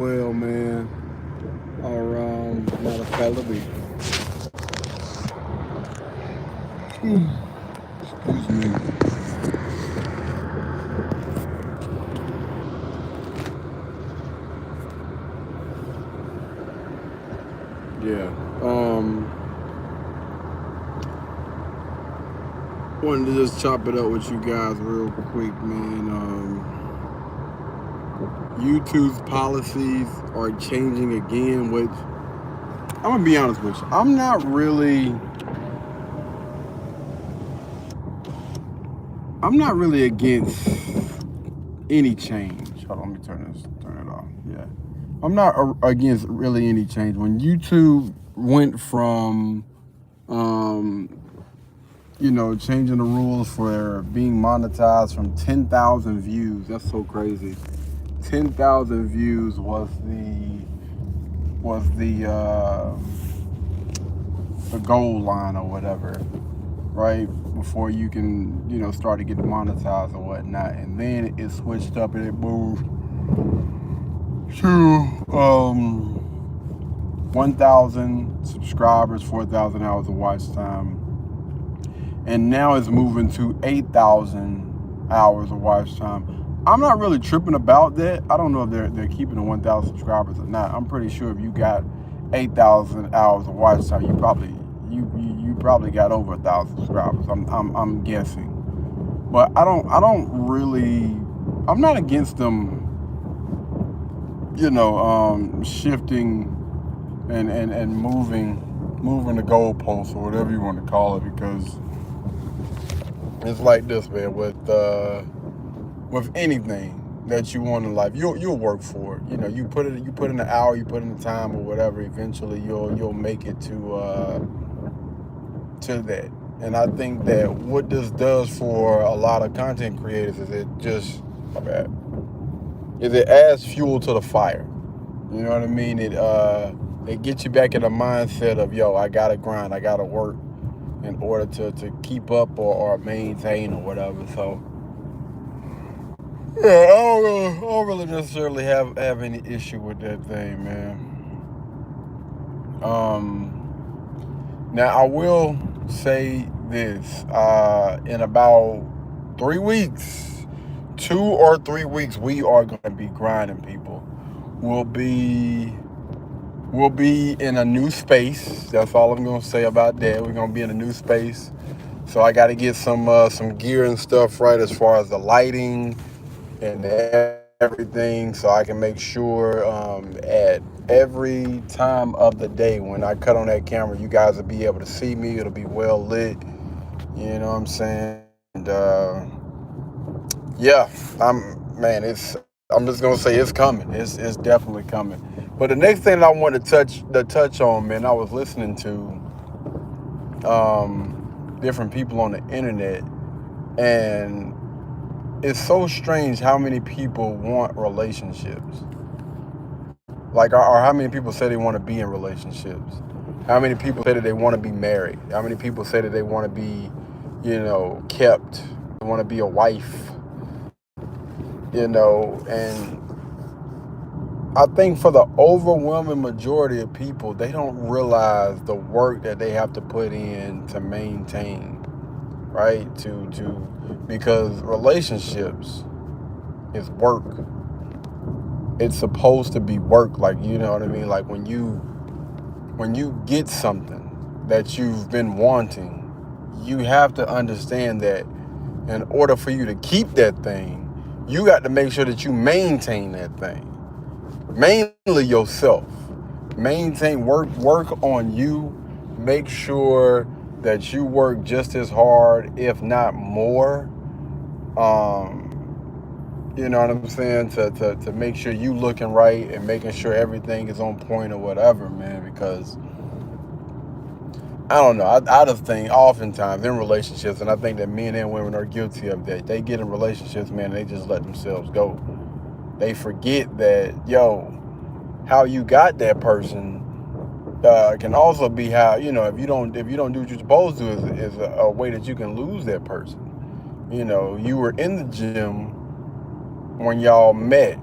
Well, man, or not a felony. Excuse me. Yeah. Wanted to just chop it up with you guys real quick, man. YouTube's policies are changing again, which I'm gonna be honest with you. I'm not really against any change. Hold on, let me turn it off. Yeah. I'm not against really any change. When YouTube went from, changing the rules for being monetized from 10,000 views, that's so crazy. 10,000 views was the goal line or whatever, right? Before you can, start to get monetized or whatnot. And then it switched up and it moved to 1,000 subscribers, 4,000 hours of watch time. And now it's moving to 8,000 hours of watch time. I'm not really tripping about that. I don't know if they're keeping the 1,000 subscribers or not. I'm pretty sure if you got 8,000 hours of watch time, you probably got over 1,000 subscribers. I'm guessing, but I'm not against them, shifting and moving the goalposts or whatever you want to call it, because it's like this, man. With anything that you want in life, you'll work for it. You put in the hour, you put in the time or whatever. Eventually, you'll make it to that. And I think that what this does for a lot of content creators is it adds fuel to the fire. You know what I mean? It gets you back in the mindset of, I gotta grind, I gotta work in order to keep up or maintain or whatever. So yeah, I don't really necessarily have any issue with that thing, man. Now I will say this: in about 3 weeks, 2 or 3 weeks, we are gonna be grinding, people. We'll be in a new space. That's all I'm gonna say about that. We're gonna be in a new space, so I got to get some gear and stuff right as far as the lighting and everything, so I can make sure at every time of the day when I cut on that camera, you guys will be able to see me. It'll be well lit. You know what I'm saying? And yeah, I'm just gonna say it's coming. It's definitely coming. But the next thing I want to touch on, man, I was listening to different people on the internet, and it's so strange how many people want relationships. Like, or how many people say they want to be in relationships? How many people say that they want to be married? How many people say that they want to be, kept? They want to be a wife, and I think for the overwhelming majority of people, they don't realize the work that they have to put in to maintain, right? Because relationships is work. It's supposed to be work, like, you know what I mean? Like when you get something that you've been wanting, you have to understand that in order for you to keep that thing, you got to make sure that you maintain that thing. Mainly yourself. Work on you. Make sure that you work just as hard, if not more. You know what I'm saying? To make sure you looking right and making sure everything is on point or whatever, man. Because I don't know. I just think oftentimes in relationships, and I think that men and women are guilty of that. They get in relationships, man, and they just let themselves go. They forget that, how you got that person can also be how, if you don't do what you're supposed to, is a way that you can lose that person. You were in the gym when y'all met.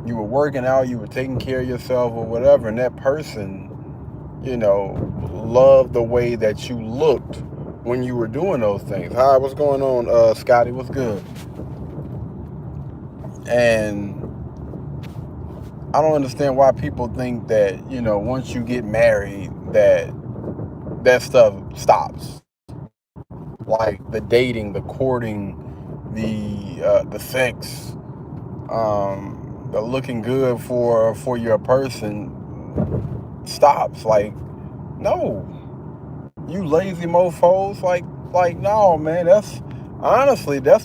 you were working out, you were taking care of yourself or whatever, and that person, loved the way that you looked when you were doing those things. Hi, what's going on, Scotty? What's good? And I don't understand why people think that, once you get married, that stuff stops. Like the dating, the courting, the sex, the looking good for your person stops. Like, no, you lazy mofos. Like no, man. That's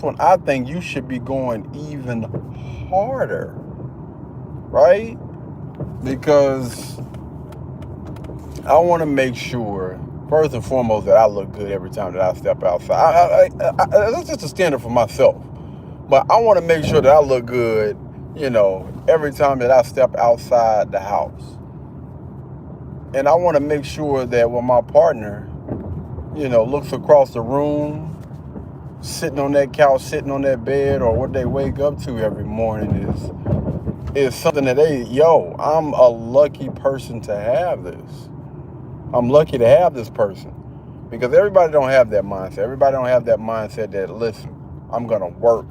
when I think you should be going even harder, right? Because I want to make sure, first and foremost, that I look good every time that I step outside. That's just a standard for myself. But I want to make sure that I look good, every time that I step outside the house. And I want to make sure that when my partner, looks across the room, sitting on that couch, sitting on that bed, or what they wake up to every morning is something that I'm a lucky person to have this. I'm lucky to have this person, because everybody don't have that mindset. Everybody don't have that mindset that, listen, I'm going to work.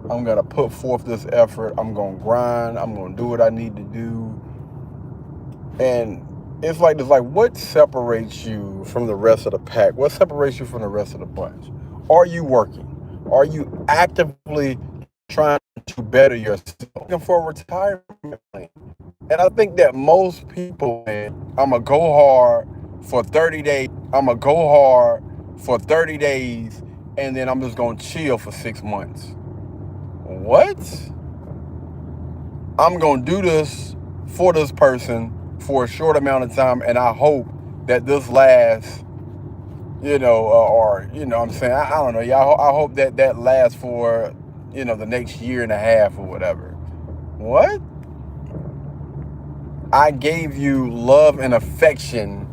I'm going to put forth this effort. I'm going to grind. I'm going to do what I need to do. And it's like, what separates you from the rest of the pack? What separates you from the rest of the bunch? Are you working? Are you actively trying to better yourself? Looking for a retirement plan? And I think that most people, man, I'm going to go hard for 30 days. I'm going to go hard for 30 days, and then I'm just going to chill for 6 months. What? I'm going to do this for this person for a short amount of time, and I hope that this lasts, I'm saying, I don't know. Yeah, I hope that lasts for, the next year and a half or whatever. What? I gave you love and affection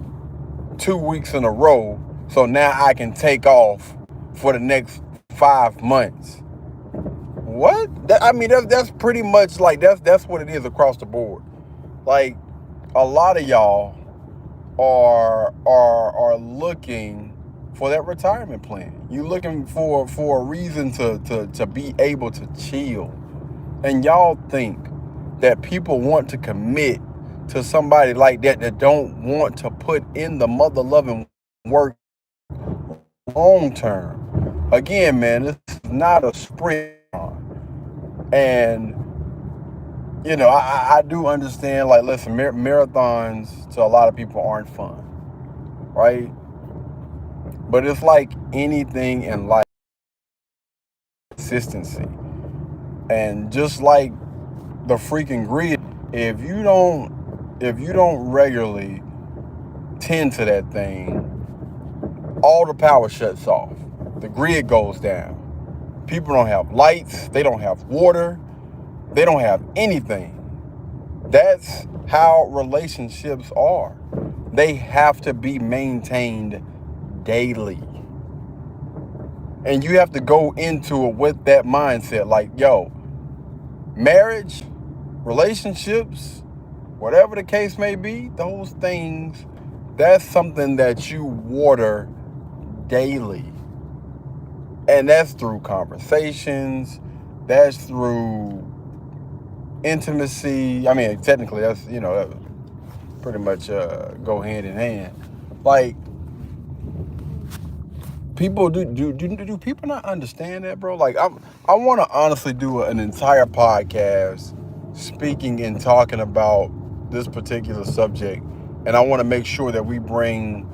2 weeks in a row, so now I can take off for the next 5 months. What? That's pretty much like that's what it is across the board. Like, a lot of y'all are looking for that retirement plan. You're looking for a reason to be able to chill. And y'all think that people want to commit to somebody like that don't want to put in the mother loving work long term. Again, man, this is not a sprint. And I do understand, like, listen, marathons to a lot of people aren't fun, right? But it's like anything in life, consistency. And just like the freaking grid, if you don't regularly tend to that thing, all the power shuts off. The grid goes down. People don't have lights. They don't have water. They don't have anything. That's how relationships are. They have to be maintained daily. And you have to go into it with that mindset. Like, marriage, relationships, whatever the case may be, those things, that's something that you water daily. And that's through conversations. That's through intimacy. I mean, technically, that's, that pretty much go hand in hand. Like, people do people not understand that, bro? Like, I want to honestly do an entire podcast speaking and talking about this particular subject, and I want to make sure that we bring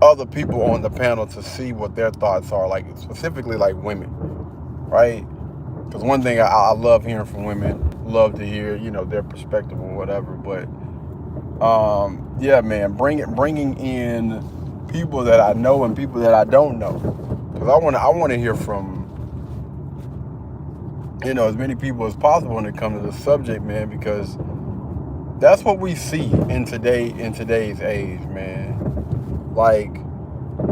other people on the panel to see what their thoughts are, like specifically like women, right? Because one thing I love hearing from women, love to hear their perspective or whatever. But yeah, man, bringing in people that I know and people that I don't know, because I want to hear from as many people as possible when it comes to this subject, man, because that's what we see in today's age, man. Like,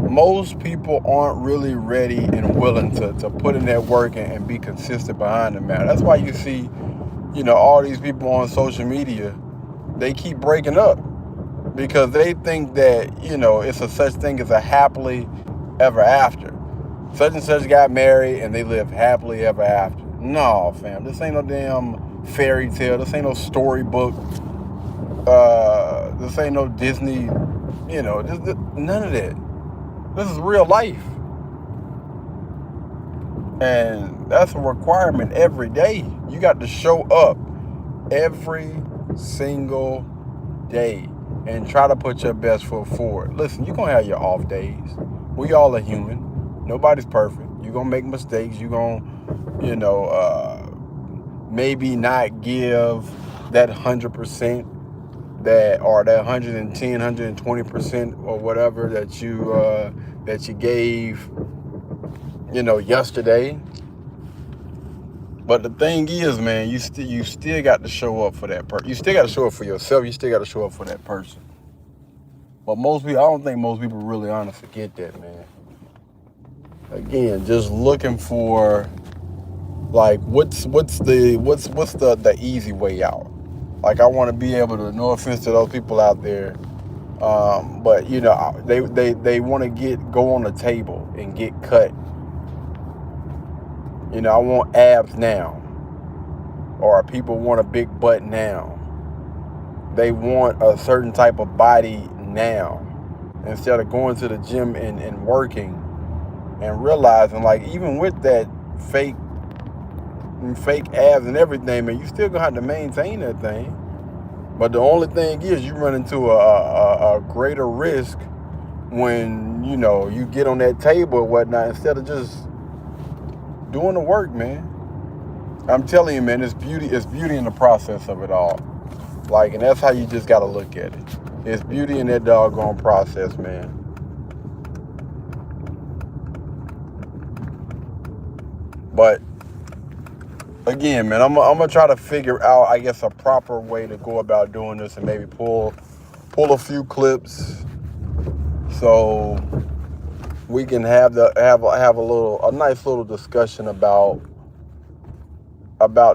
most people aren't really ready and willing to put in that work and be consistent behind the matter. That's why you see all these people on social media, they keep breaking up because they think that, it's a such thing as a happily ever after. Such and such got married and they live happily ever after. No, fam, this ain't no damn fairy tale. This ain't no storybook. This ain't no Disney, none of that. This is real life. And that's a requirement every day. You got to show up every single day and try to put your best foot forward. Listen, you're going to have your off days. We all are human. Nobody's perfect. You're going to make mistakes. You're going to, maybe not give that 100% or that 110, 120% or whatever that you gave, yesterday. But the thing is, man, you still got to show up for that person. You still got to show up for yourself. You still got to show up for that person. But I don't think most people really honestly get that, man. Again, just looking for like what's the easy way out. Like, I want to be able to, no offense to those people out there, but they want to go on the table and get cut. I want abs now, or people want a big butt now. They want a certain type of body now, instead of going to the gym and working and realizing, like, even with that fake abs and everything, man, you still gonna have to maintain that thing. But the only thing is, you run into a greater risk when you get on that table or whatnot, instead of just doing the work, man. I'm telling you, man, it's beauty in the process of it all. Like, and that's how you just gotta look at it. It's beauty in that doggone process, man. But again, man, I'm gonna try to figure out, I guess, a proper way to go about doing this, and maybe pull a few clips so we can have a nice little discussion about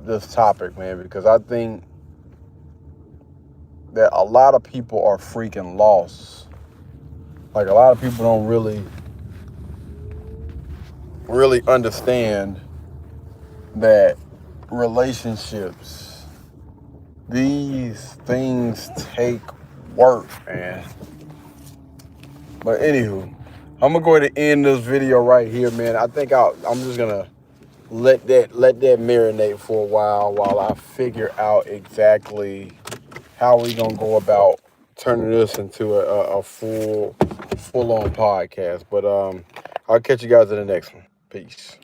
this topic, man, because I think that a lot of people are freaking lost. Like, a lot of people don't really understand that relationships, these things take work, man. But anywho, I'm gonna go ahead and end this video right here, man. I think I'm just gonna let that marinate for a while I figure out exactly how we gonna go about turning this into a full-on podcast. But I'll catch you guys in the next one. Peace.